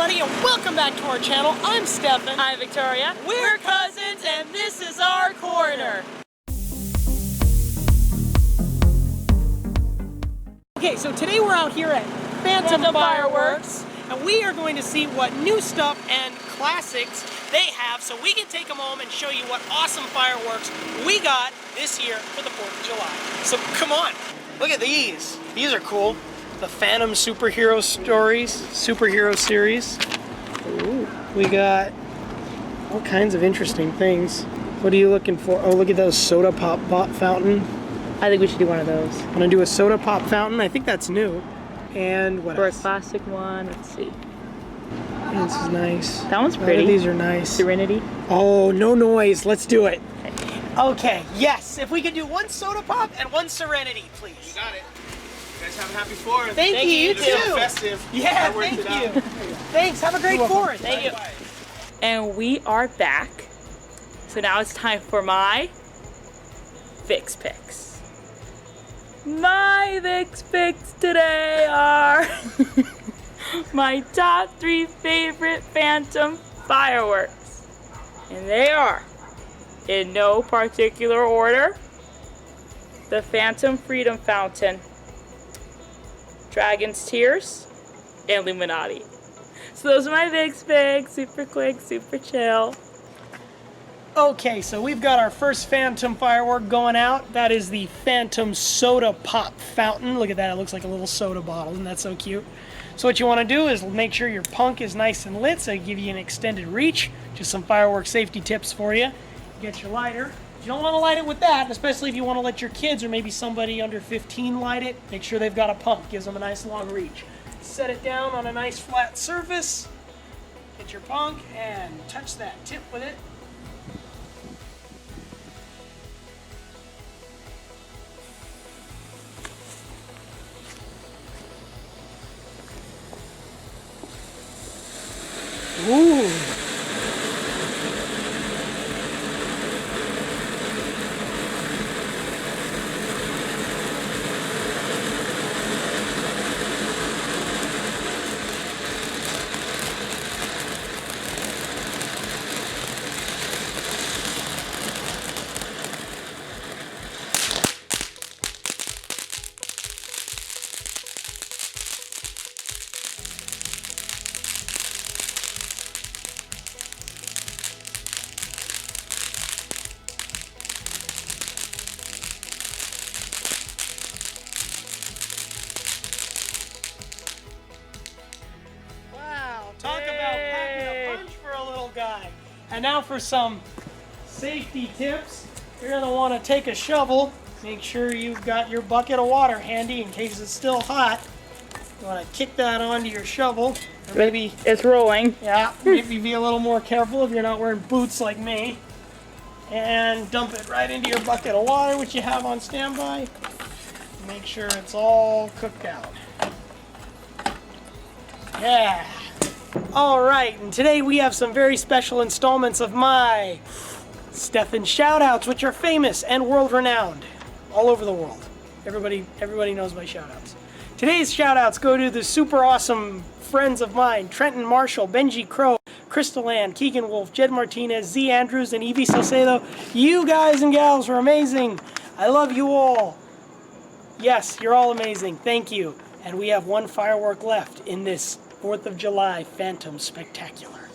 everybody, and welcome back to our channel. I'm Stefan. I'm Victoria. We're cousins, and this is our corner. Okay, so today we're out here at Phantom Fireworks, and we are going to see what new stuff and classics they have so we can take them home and show you what awesome fireworks we got this year for the 4th of July. So come on, look at these. These are cool. The Phantom Superhero Series. Ooh. We got all kinds of interesting things. What are you looking for? Oh, look at those soda pop fountain. I think we should do one of those. I'm gonna do a soda pop fountain. I think that's new. And what else? For a classic one, let's see. Yeah, this is nice. That one's pretty. These are nice. Serenity. Oh, no noise. Let's do it. Okay, yes. If we could do one soda pop and one Serenity, please. You got it. You guys have a happy 4th. Thank you, you too. Festive. Yeah, thank you. Thanks, have a great 4th. Thank you. And we are back. So now it's time for my Vix Picks. My Vix Picks today are my top 3 favorite Phantom fireworks. And they are, in no particular order, the Phantom Freedom Fountain, Dragon's Tears, and Illuminati. So those are my Vix Picks. Super quick, super chill. Okay, so we've got our first Phantom firework going out. That is the Phantom Soda Pop Fountain. Look at that, it looks like a little soda bottle, and that's so cute. So what you want to do is make sure your punk is nice and lit so it give you an extended reach. Just some firework safety tips for you. Get your lighter. You don't want to light it with that, especially if you want to let your kids or maybe somebody under 15 light it. Make sure they've got a pump, gives them a nice long reach. Set it down on a nice flat surface. Get your punk and touch that tip with it. Ooh. Talk about packing a punch for a little guy. And now for some safety tips. You're going to want to take a shovel. Make sure you've got your bucket of water handy in case it's still hot. You want to kick that onto your shovel. Or maybe it's rolling. Yeah, maybe be a little more careful if you're not wearing boots like me. And dump it right into your bucket of water, which you have on standby. Make sure it's all cooked out. Yeah. All right, and today we have some very special installments of my Stefan shoutouts, which are famous and world-renowned all over the world. Everybody knows my shoutouts. Today's shoutouts go to the super awesome friends of mine: Trenton Marshall, Benji Crow, Crystal Ann, Keegan Wolf, Jed Martinez, Z Andrews, and Evie Salcedo. You guys and gals are amazing. I love you all. Yes, you're all amazing. Thank you. And we have one firework left in this 4th of July Phantom Spectacular.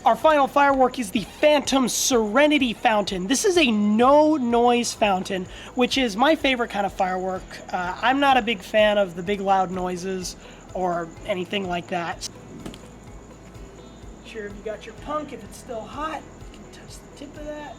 Our final firework is the Phantom Serenity Fountain. This is a no-noise fountain, which is my favorite kind of firework. I'm not a big fan of the big loud noises or anything like that. Make sure you got your punk. If it's still hot, you can touch the tip of that.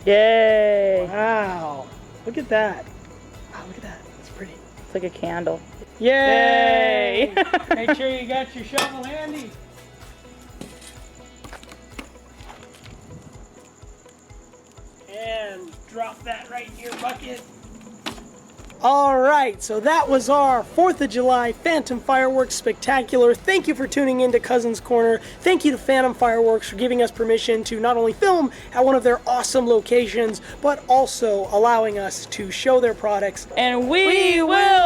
Yay! Wow. Look at that. Wow, look at that. That's pretty. It's like a candle. Yay! Yay. Make sure you got your shovel handy. And drop that right in your bucket. All right, so that was our 4th of July Phantom Fireworks Spectacular. Thank you for tuning in to Cousins Corner. Thank you to Phantom Fireworks for giving us permission to not only film at one of their awesome locations, but also allowing us to show their products. And we will